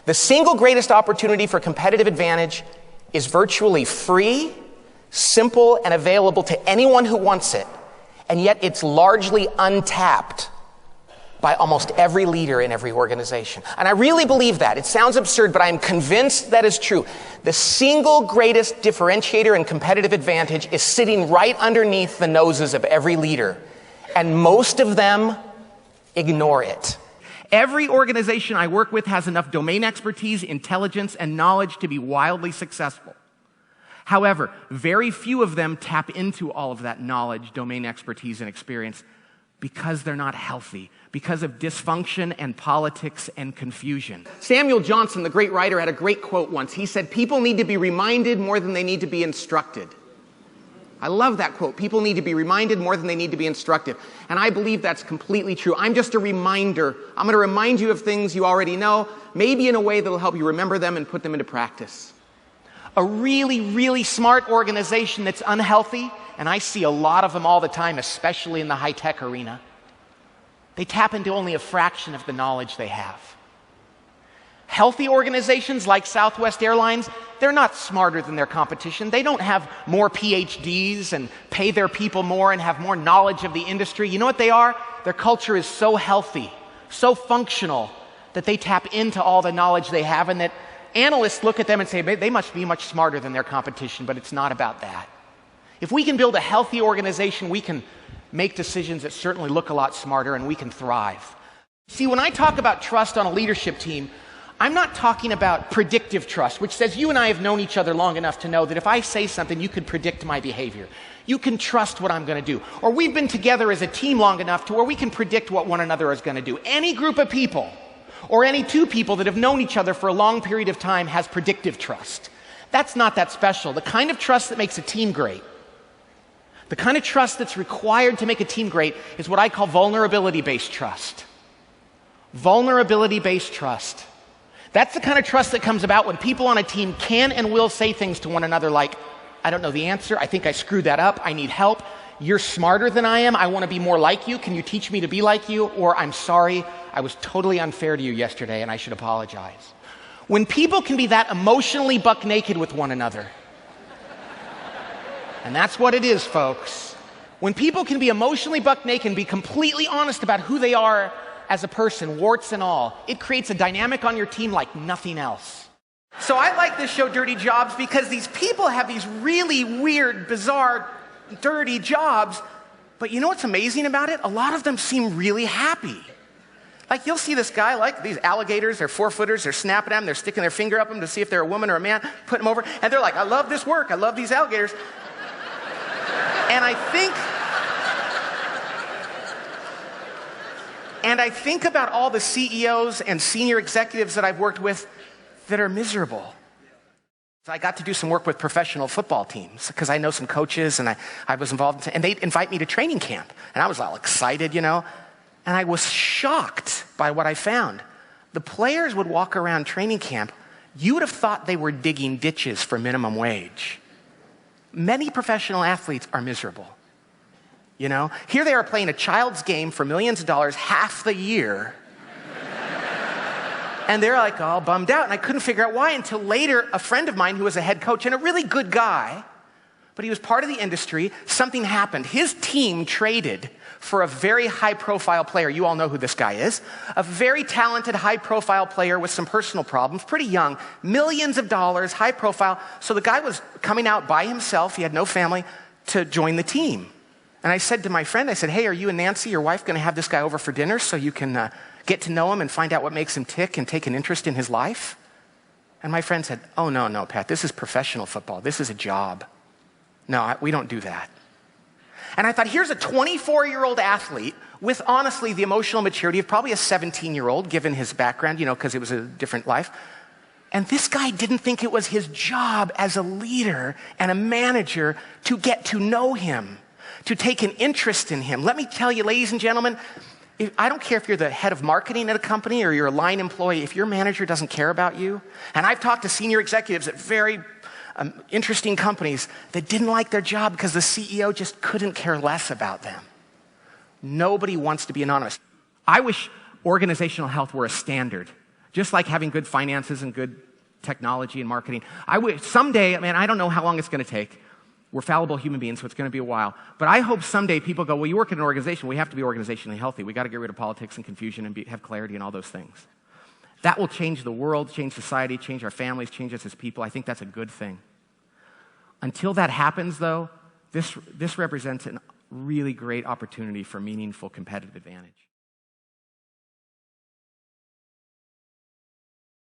The single greatest opportunity for competitive advantage is virtually free, simple, and available to anyone who wants it, and yet it's largely untapped by almost every leader in every organization. And I really believe that. It sounds absurd, but I'm convinced that is true. The single greatest differentiator and competitive advantage is sitting right underneath the noses of every leader, and most of them ignore it. Every organization I work with has enough domain expertise, intelligence, and knowledge to be wildly successful. However, very few of them tap into all of that knowledge, domain expertise, and experience because they're not healthy, because of dysfunction and politics and confusion. Samuel Johnson, the great writer, had a great quote once. He said, "People need to be reminded more than they need to be instructed." I love that quote. People need to be reminded more than they need to be instructed. And I believe that's completely true. I'm just a reminder. I'm going to remind you of things you already know, maybe in a way that will help you remember them and put them into practice. A really, really smart organization that's unhealthy, and I see a lot of them all the time, especially in the high-tech arena, they tap into only a fraction of the knowledge they have. Healthy organizations like Southwest Airlines, they're not smarter than their competition. They don't have more PhDs and pay their people more and have more knowledge of the industry. You know what they are? Their culture is so healthy, so functional, that they tap into all the knowledge they have, and that analysts look at them and say, they must be much smarter than their competition, but it's not about that. If we can build a healthy organization, we can make decisions that certainly look a lot smarter, and we can thrive. See, when I talk about trust on a leadership team, I'm not talking about predictive trust, which says you and I have known each other long enough to know that if I say something, you can predict my behavior. You can trust what I'm going to do. Or we've been together as a team long enough to where we can predict what one another is going to do. Any group of people, or any two people that have known each other for a long period of time, has predictive trust. That's not that special. The kind of trust that makes a team great, the kind of trust that's required to make a team great, is what I call vulnerability-based trust. Vulnerability-based trust. That's the kind of trust that comes about when people on a team can and will say things to one another like, I don't know the answer, I think I screwed that up, I need help, you're smarter than I am, I want to be more like you, can you teach me to be like you? Or I'm sorry, I was totally unfair to you yesterday and I should apologize. When people can be that emotionally buck naked with one another, and that's what it is, folks. When people can be emotionally buck naked and be completely honest about who they are as a person, warts and all, it creates a dynamic on your team like nothing else. So I like this show, Dirty Jobs, because these people have these really weird, bizarre, dirty jobs, but you know what's amazing about it? A lot of them seem really happy. Like, you'll see this guy, like these alligators, they're 4-footers, they're snapping at them, they're sticking their finger up them to see if they're a woman or a man, putting them over, and they're like, I love this work, I love these alligators. And I think about all the CEOs and senior executives that I've worked with that are miserable. So I got to do some work with professional football teams because I know some coaches, and I was involved, and they'd invite me to training camp. And I was all excited, and I was shocked by what I found. The players would walk around training camp. You would have thought they were digging ditches for minimum wage. Many professional athletes are miserable. Here they are playing a child's game for millions of dollars half the year. And they're like all bummed out. And I couldn't figure out why until later a friend of mine who was a head coach and a really good guy, but he was part of the industry, something happened. His team traded for a very high-profile player. You all know who this guy is. A very talented, high-profile player with some personal problems, pretty young, millions of dollars, high profile. So the guy was coming out by himself, he had no family, to join the team. And I said to my friend, I said, hey, are you and Nancy, your wife, going to have this guy over for dinner so you can get to know him and find out what makes him tick and take an interest in his life? And my friend said, oh, no, Pat, this is professional football. This is a job. No, we don't do that. And I thought, here's a 24-year-old athlete with, honestly, the emotional maturity of probably a 17-year-old, given his background, because it was a different life. And this guy didn't think it was his job as a leader and a manager to get to know him, to take an interest in him. Let me tell you, ladies and gentlemen, I don't care if you're the head of marketing at a company or you're a line employee, if your manager doesn't care about you, and I've talked to senior executives at very interesting companies that didn't like their job because the CEO just couldn't care less about them. Nobody wants to be anonymous. I wish organizational health were a standard. Just like having good finances and good technology and marketing. Someday, man, I don't know how long it's going to take. We're fallible human beings, so it's going to be a while. But I hope someday people go, well, you work in an organization. We have to be organizationally healthy. We got to get rid of politics and confusion and have clarity and all those things. That will change the world, change society, change our families, change us as people. I think that's a good thing. Until that happens, though, this represents a really great opportunity for meaningful competitive advantage.